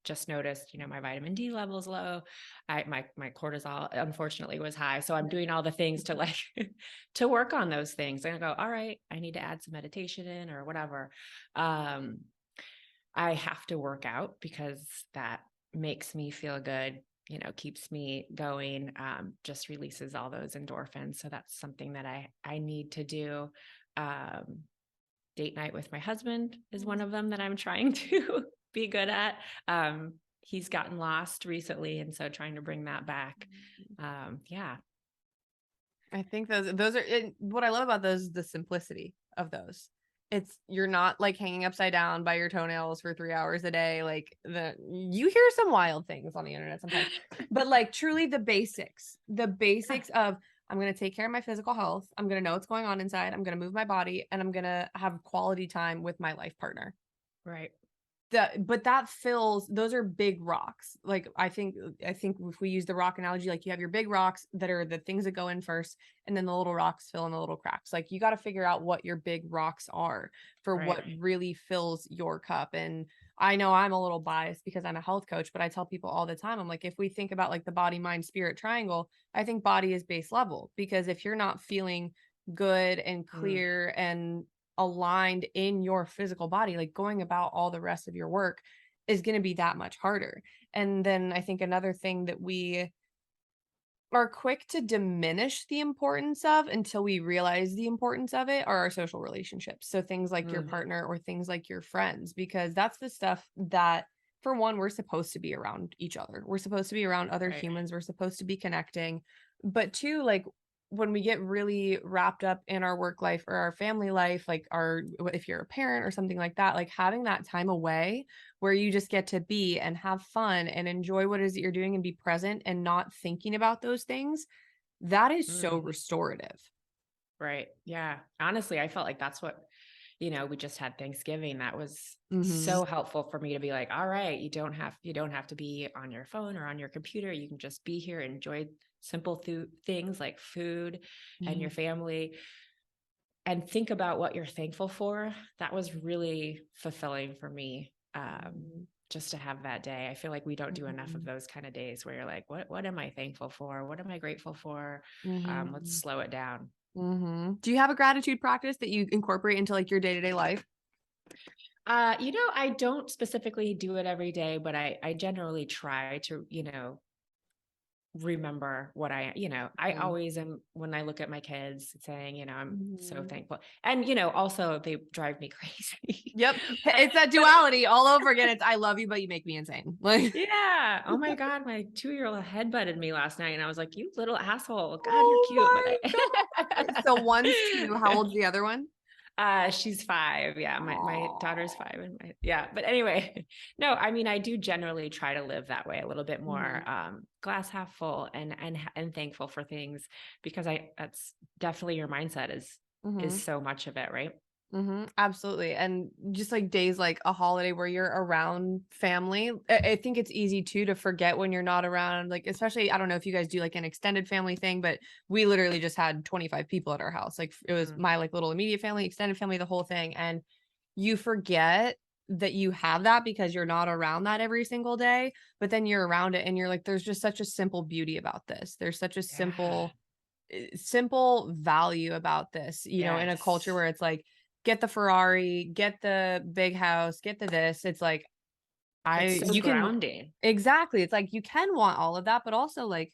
just noticed, my vitamin D levels low. My cortisol unfortunately was high. So I'm doing all the things to like to work on those things. And I go, all right, I need to add some meditation in or whatever. Um, I have to work out because that makes me feel good, keeps me going, just releases all those endorphins. So that's something that I need to do. Um, Date night with my husband is one of them that I'm trying to be good at. He's gotten lost recently, and so trying to bring that back. Yeah. I think those are what I love about those is the simplicity of those. It's you're not like hanging upside down by your toenails for 3 hours a day. Like you hear some wild things on the internet sometimes. But like truly the basics. The Yeah. basics of I'm going to take care of my physical health. I'm going to know what's going on inside. I'm going to move my body and I'm going to have quality time with my life partner. Right. But that fills those are big rocks. Like I think if we use the rock analogy, like you have your big rocks that are the things that go in first, and then the little rocks fill in the little cracks. Like you got to figure out what your big rocks are for Right. what really fills your cup. And I know I'm a little biased because I'm a health coach, but I tell people all the time, I'm like, if we think about like the body, mind, spirit triangle, I think body is base level because if you're not feeling good and Mm, clear and aligned in your physical body, like going about all the rest of your work is going to be that much harder. And then I think another thing that we are quick to diminish the importance of until we realize the importance of it are our social relationships. So things like your mm, partner or things like your friends, because that's the stuff that, for one, we're supposed to be around each other. We're supposed to be around other right. humans. We're supposed to be connecting. But two, like when we get really wrapped up in our work life or our family life, like if you're a parent or something like that, like having that time away where you just get to be and have fun and enjoy what it is that you're doing and be present and not thinking about those things, that is so Mm. restorative. Right. Yeah. Honestly, I felt like that's what, we just had Thanksgiving. That was Mhm. so helpful for me to be like, all right, you don't have to be on your phone or on your computer. You can just be here, enjoy simple things like food and your Mhm. family and think about what you're thankful for. That was really fulfilling for me. Mhm. Just to have that day. I feel like we don't do enough of Mhm. those kind of days where you're like, what am I thankful for? What am I grateful for? Let's Mhm. slow it down. Mhm. Do you have a gratitude practice that you incorporate into like your day-to-day life? I don't specifically do it every day, but I generally try to, remember what I Mhm. always am when I look at my kids saying, I'm so Mhm. thankful. And, also they drive me crazy. Yep. but, It's that but duality all over again. It's I love you, but you make me insane. Like, yeah. Oh my God. My 2-year-old headbutted me last night and I was like, you little asshole. God, you're oh cute. But my god. So one's two. How old's the other one? She's 5. Yeah. My daughter's Oh. 5 yeah. But anyway, no, I mean, I do generally try to live that way a little bit more, Mhm. glass half full and thankful for things because that's definitely your mindset is Mhm. so much of it. Right. Absolutely. And just like days like a holiday where you're around family, I think it's easy too to forget when you're not around. Like, especially, I don't know if you guys do like an extended family thing, but we literally just had 25 people at our house. Like, it was Mm, my like little immediate family, extended family, the whole thing. And you forget that you have that because you're not around that every single day, but then you're around it and you're like, there's just such a simple beauty about this. There's such a yeah. simple value about this, in a culture Yes. where it's like, get the Ferrari, get the big house, get the this. It's like, It's so you can grounding. exactly. It's like you can want all of that, but also like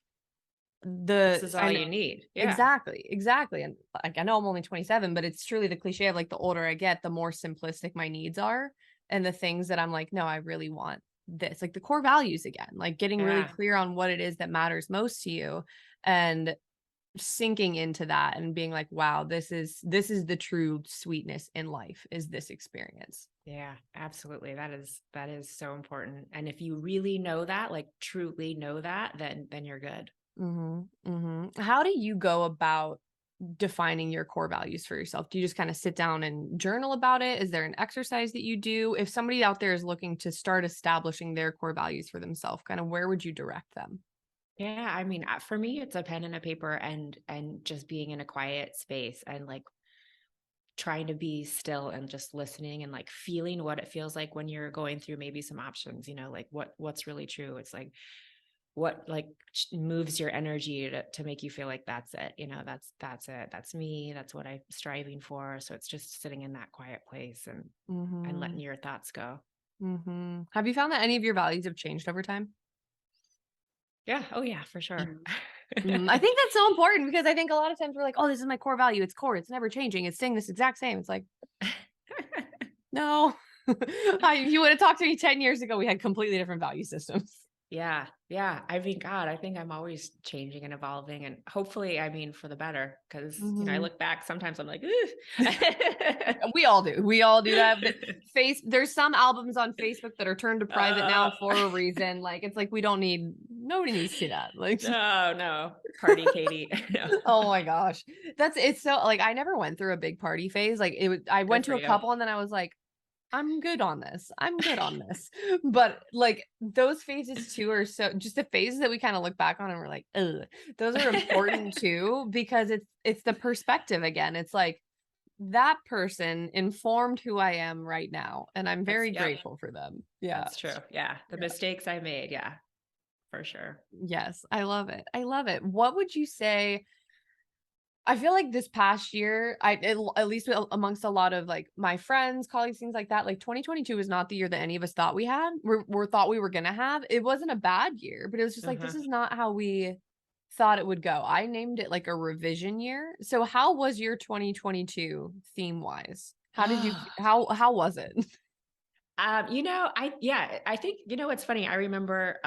This is I all know you need. Yeah. exactly, exactly. And like I know I'm only 27, but it's truly the cliche of like the older I get, the more simplistic my needs are. And the things that I'm like, no, I really want this, like the core values again, like getting really Yeah. clear on what it is that matters most to you. And sinking into that and being like, wow, this is the true sweetness in life is this experience. Yeah, absolutely. That is so important. And if you really know that, like truly know that, then you're good. How do you go about defining your core values for yourself? Do you just kind of sit down and journal about it? Is there an exercise that you do? If somebody out there is looking to start establishing their core values for themselves, kind of where would you direct them? Yeah, I mean, for me, it's a pen and a paper and just being in a quiet space and like trying to be still and just listening and like feeling what it feels like when you're going through maybe some options, like what's really true. It's like what like moves your energy to make you feel like that's it, that's it, that's me, that's what I'm striving for. So it's just sitting in that quiet place and letting Mhm. your thoughts go. Mhm. Have you found that any of your values have changed over time? Yeah, oh yeah, for sure. I think that's so important because I think a lot of times we're like, "Oh, this is my core value. It's core. It's never changing. It's staying this exact same." It's like, no. If you would have talked to me 10 years ago, we had completely different value systems. Yeah, yeah. I mean, God, I think I'm always changing and evolving, and hopefully, I mean, for the better. Because I Mhm. look back sometimes, I'm like, "Ugh." We all do. We all do that. But there's some albums on Facebook that are turned to private uh, now for a reason. Like, it's like nobody needs to see that. Like, no, no, party, Katie. No, oh my gosh. It's so like I never went through a big party phase. Like I good went for to a you. couple and then I was like, I'm good on this. I'm good on this. But like those phases too are so just the phases that we kind of look back on and we're like, ugh, those are important too, because it's the perspective again. It's like that person informed who I am right now. And I'm very Yep, grateful for them. Yeah. that's true. Yeah, the Yeah. mistakes I made. Yeah, for sure. Yes. I love it. I love it. What would you say? I feel like this past year, at least amongst a lot of like my friends, colleagues, things like that, like 2022 was not the year that any of us thought we thought we were gonna have. It wasn't a bad year, but it was just like this Uh-huh. is not how we thought it would go. I named it like a revision year. So how was your 2022 theme wise? How did you how was it? I think what's funny. I remember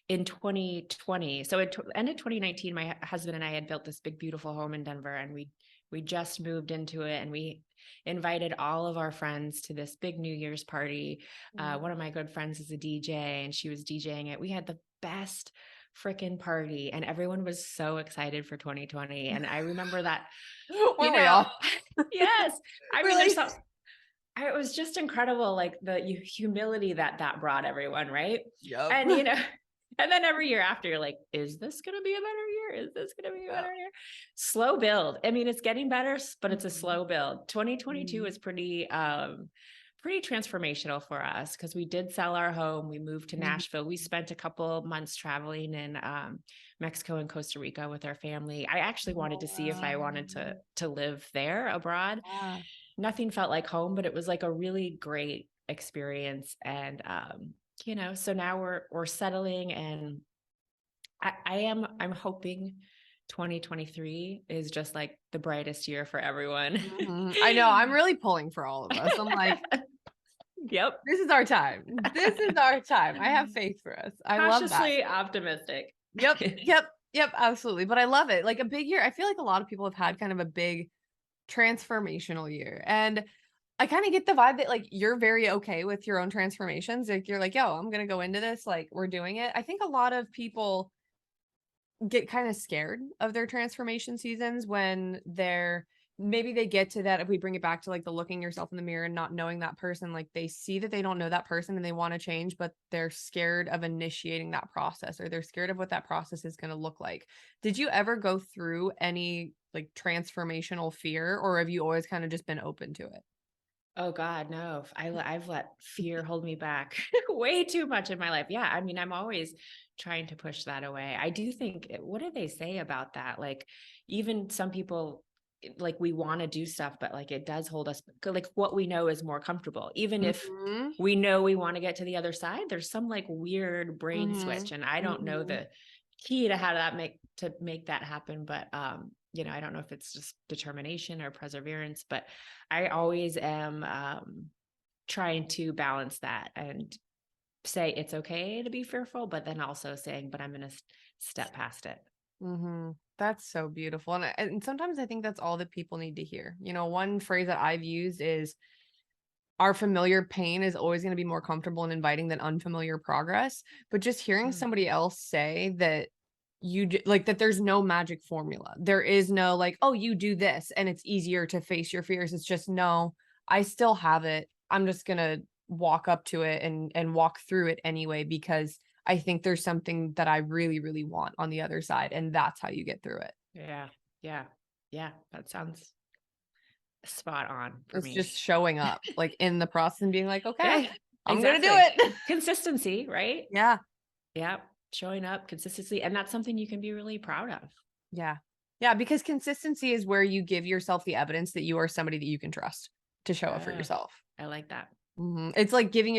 in 2020. So at end of 2019, my husband and I had built this big, beautiful home in Denver, and we just moved into it, and we invited all of our friends to this big New Year's party. One of my good friends is a DJ, and she was DJing it. We had the best freaking party, and everyone was so excited for 2020. And I remember that, you Weren't we know, all? yes, I mean, Really? it was just incredible, like the humility that brought everyone, right? Yep. And and then every year after, you're like, is this going to be a better year? Is this going to be a Yep. better year? Slow build. I mean, it's getting better, but it's a Mhm. slow build. 2022 Mhm. is pretty transformational for us because we did sell our home. We moved to Mhm. Nashville. We spent a couple months traveling in Mexico and Costa Rica with our family. I actually wanted Oh, to see if I wanted wow. to live there abroad. Yeah. Nothing felt like home, but it was like a really great experience. And so now we're settling and I'm hoping 2023 is just like the brightest year for everyone. I know. I'm really pulling for all of us. I'm like, Yep. this is our time. This is our time. I have faith for us. I love that. Cautiously optimistic. Yep. Yep. Yep. Absolutely. But I love it. Like a big year. I feel like a lot of people have had kind of a big transformational year. And I kind of get the vibe that like you're very okay with your own transformations. Like you're like, yo, I'm gonna go into this. Like we're doing it. I think a lot of people get kind of scared of their transformation seasons when they're maybe they get to that if we bring it back to like the looking yourself in the mirror and not knowing that person, like they see that they don't know that person and they want to change, but they're scared of initiating that process or they're scared of what that process is going to look like. Did you ever go through any like transformational fear or have you always kind of just been open to it? Oh God, no. I've let fear hold me back way too much in my life. Yeah, I mean, I'm always trying to push that away. I do think, what do they say about that? Like, even some people, like we want to do stuff, but like it does hold us, like what we know is more comfortable. Even if Mhm. we know we want to get to the other side, there's some like weird brain switch, Mhm. and I don't know Mhm. the key to how that make that happen. But I don't know if it's just determination or perseverance, but I always am trying to balance that and say it's okay to be fearful, but then also saying, but I'm going to step past it. That's so beautiful. And sometimes I think that's all that people need to hear. You know, one phrase that I've used is our familiar pain is always going to be more comfortable and inviting than unfamiliar progress. But just hearing Mm. somebody else say that like that there's no magic formula. There is no like, oh, you do this and it's easier to face your fears. It's just no, I still have it. I'm just going to walk up to it and walk through it anyway because I think there's something that I really really want on the other side and that's how you get through it. Yeah. Yeah. Yeah. That sounds spot on for It's me. just showing up like in the process and being like, Yeah, okay, I'm going to do exactly. it. Consistency, right? Yeah. Yeah. Showing up, consistency. And that's something you can be really proud of. Yeah. Yeah, because consistency is where you give yourself the evidence that you are somebody that you can trust to show up for Oh, yourself. I like that. It's like giving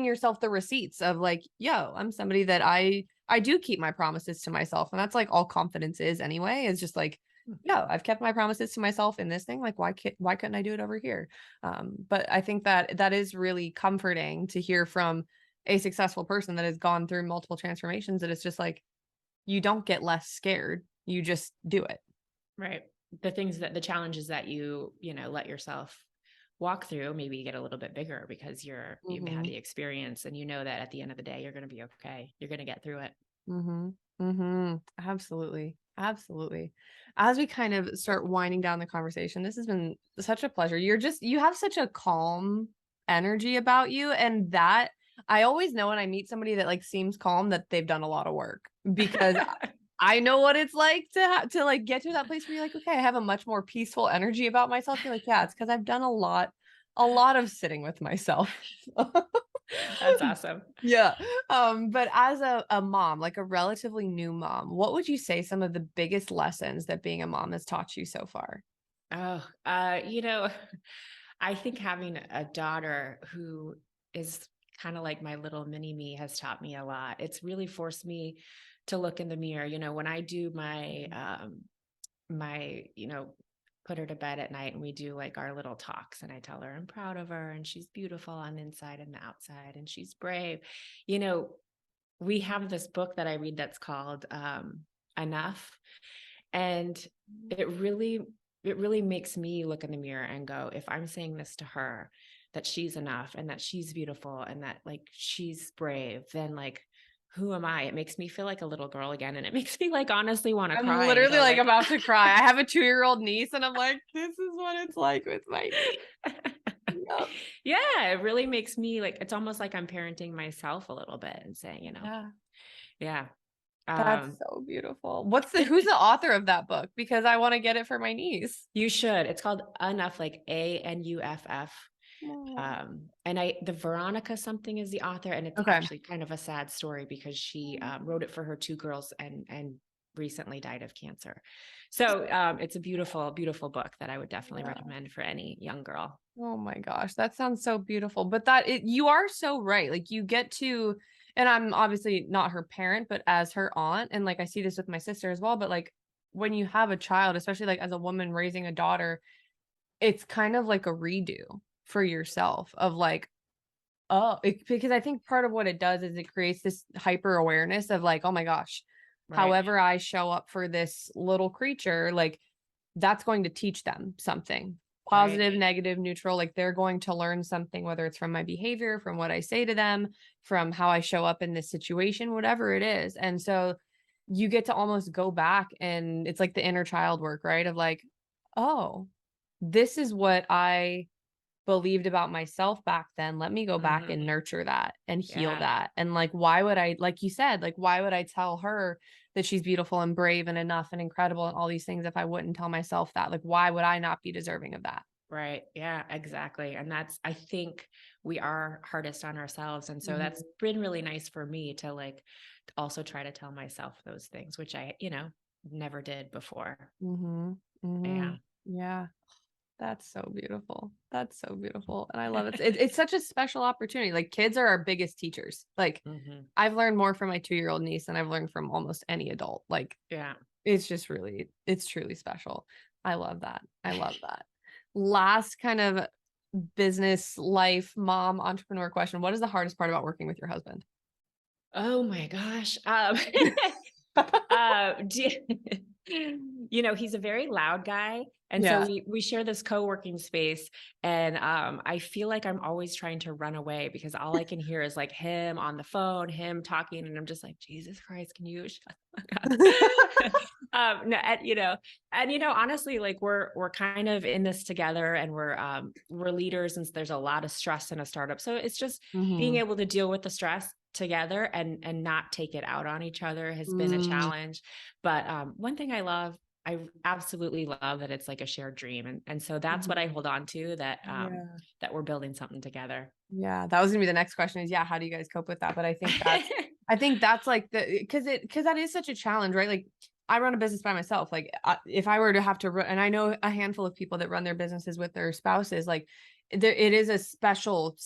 yourself the receipts of like, yo, I'm somebody that I do keep my promises to myself. And that's like all confidence is anyway, is just like, Hmm. yo, I've kept my promises to myself in this thing. Like, why couldn't I do it over here? But I think that that is really comforting to hear from a successful person that has gone through multiple transformations that it's just like you don't get less scared. You just do it. Right. The challenges that let yourself walk through, maybe get a little bit bigger because you've had Mhm. the experience and you know that at the end of the day, you're going to be okay. You're going to get through it. Mhm. Mhm. Absolutely. Absolutely. As we kind of start winding down the conversation, this has been such a pleasure. You have such a calm energy about you and that I always know when I meet somebody that like seems calm that they've done a lot of work because I know what it's like to like get to that place where you're like, okay, I have a much more peaceful energy about myself. You're like, yeah, it's because I've done a lot of sitting with myself. That's awesome. Yeah. But as a mom, like a relatively new mom, what would you say some of the biggest lessons that being a mom has taught you so far? Oh, I think having a daughter who is kind of like my little mini me has taught me a lot. It's really forced me to look in the mirror. When I do my put her to bed at night and we do like our little talks and I tell her I'm proud of her and she's beautiful on the inside and the outside and she's brave. You know, we have this book that I read that's called Enough, and it really it really makes me look in the mirror and go, if I'm saying this to her, that she's enough and that she's beautiful and that like she's brave, then like who am I? It makes me feel like a little girl again. And it makes me like honestly want to I'm cry and literally go like like, about to cry. I have a 2-year-old niece and I'm like, this is what it's like with my niece. Yep. yeah, it really makes me like, it's almost like I'm parenting myself a little bit and saying, Yeah. yeah. That's Um, so beautiful. Who's the author of that book? Because I want to get it for my niece. you should. It's called Enough, like Anuff. Oh. And the Veronica something is the author, and it's Okay. actually kind of a sad story because she wrote it for her two girls and recently died of cancer. So it's a beautiful, beautiful book that I would definitely Yeah. recommend for any young girl. Oh my gosh, that sounds so beautiful. But you are so right. Like you get to, and I'm obviously not her parent, but as her aunt, and like I see this with my sister as well, but like when you have a child, especially like as a woman raising a daughter, it's kind of like a redo for yourself of like, oh, because I think part of what it does is it creates this hyper awareness of like, oh my gosh, Right. however I show up for this little creature, like that's going to teach them something Right. positive, negative, neutral. Like they're going to learn something, whether it's from my behavior, from what I say to them, from how I show up in this situation, whatever it is. And so you get to almost go back and it's like the inner child work, right? Of like, oh, this is what I believed about myself back then. Let me go back and Mhm. nurture that and heal Yeah. that. And like, why would I, like you said, like, why would I tell her that she's beautiful and brave and enough and incredible and all these things if I wouldn't tell myself that? Like, why would I not be deserving of that? Right. Yeah, exactly. And that's, I think we are hardest on ourselves. And so that's Mhm. been really nice for me to like also try to tell myself those things, which I, never did before. Mhm. Yeah. Mhm. Yeah. That's so beautiful. That's so beautiful. And I love it. It's such a special opportunity. Like kids are our biggest teachers. Like Hmm. I've learned more from my 2-year-old niece than I've learned from almost any adult. Like Yeah. it's just really, it's truly special. I love that. I love that. Last kind of business life, mom, entrepreneur question. What is the hardest part about working with your husband? Oh my gosh. Do he's a very loud guy. And so Yeah. we share this co-working space, and I feel like I'm always trying to run away because all I can hear is like him on the phone, him talking, and I'm just like, Jesus Christ, can you shut the fuck up? No, honestly, like we're kind of in this together, and we're leaders, and there's a lot of stress in a startup. So it's just being Mhm. able to deal with the stress together and not take it out on each other has been a Mm, challenge. But one thing I absolutely love that it's like a shared dream. And so that's what I mhm. hold on to, that Yeah. that we're building something together. Yeah, that was gonna be the next question is, yeah, how do you guys cope with that? But I think that's like because that is such a challenge, right? Like I run a business by myself. Like if I were to have to run, and I know a handful of people that run their businesses with their spouses, like it is a special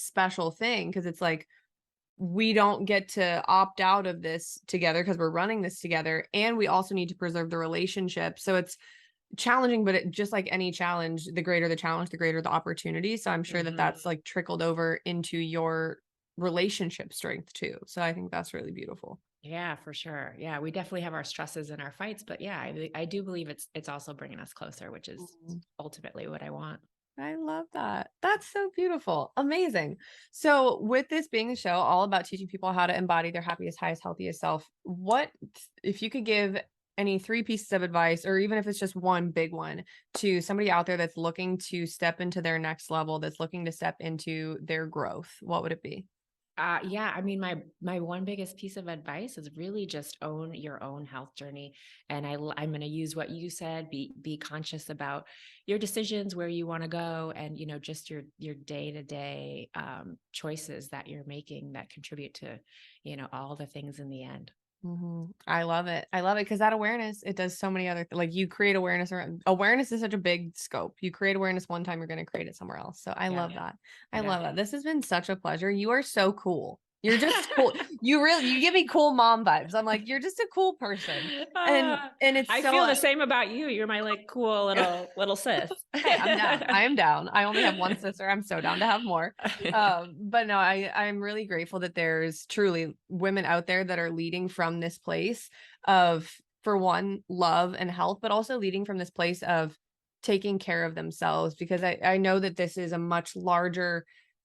thing because it's like we don't get to opt out of this together because we're running this together, and we also need to preserve the relationship. So it's challenging, but just like any challenge, the greater the challenge, the greater the opportunity. So I'm sure that Hmm. that's like trickled over into your relationship strength too. So I think that's really beautiful. Yeah, for sure. Yeah, we definitely have our stresses and our fights, but yeah, I do believe it's also bringing us closer, which is Mhm. ultimately what I want. I love that. That's so beautiful. Amazing. So, with this being a show all about teaching people how to embody their happiest, highest, healthiest self, what if you could give any three pieces of advice, or even if it's just one big one, to somebody out there that's looking to step into their next level, that's looking to step into their growth, what would it be? Yeah, I mean, my one biggest piece of advice is really just own your own health journey. And I'm going to use what you said: be conscious about your decisions, where you want to go, and just your day to day choices that you're making that contribute to all the things in the end. I love it. I love it because that awareness, it does so many other like you create awareness around awareness is such a big scope. You create awareness one time, you're going to create it somewhere else. So I Yeah, love that. I yeah. love that. This has been such a pleasure. You are so cool. You're just cool. You give me cool mom vibes. I'm like, you're just a cool person. And Uh, it's I so feel the same about you. You're my like cool little sis. hey, I'm down. I am down. I only have one sister. I'm so down to have more. But no, I'm really grateful that there's truly women out there that are leading from this place of, for one, love and health, but also leading from this place of taking care of themselves. Because I know that this is a much larger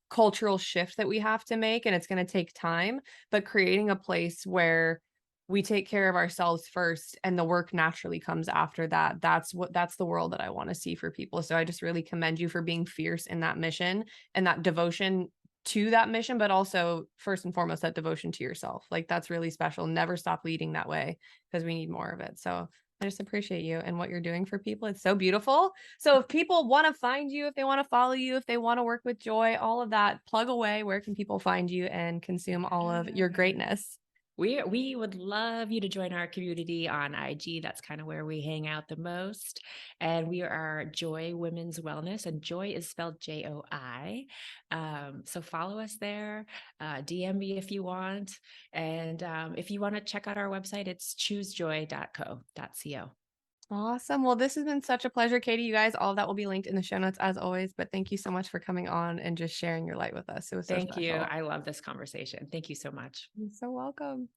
cultural shift that we have to make, and it's going to take time. But creating a place where we take care of ourselves first and the work naturally comes after that, that's the world that I want to see for people. So I just really commend you for being fierce in that mission and that devotion to that mission, but also first and foremost that devotion to yourself. Like that's really special. Never stop leading that way because we need more of it. So I just appreciate you and what you're doing for people. It's so beautiful. So if people want to find you, if they want to follow you, if they want to work with Joy, all of that, plug away. Where can people find you and consume all of your Yeah. greatness? We would love you to join our community on IG. That's kind of where we hang out the most. And we are Joy Women's Wellness, and Joy is spelled Joi. So follow us there. DM me if you want. And if you want to check out our website, it's choosejoy.co. Awesome. Well, this has been such a pleasure, Katie. You guys, all of that will be linked in the show notes as always. But thank you so much for coming on and just sharing your light with us. It was so Thank you. special. I love this conversation. Thank you so much. You're so welcome.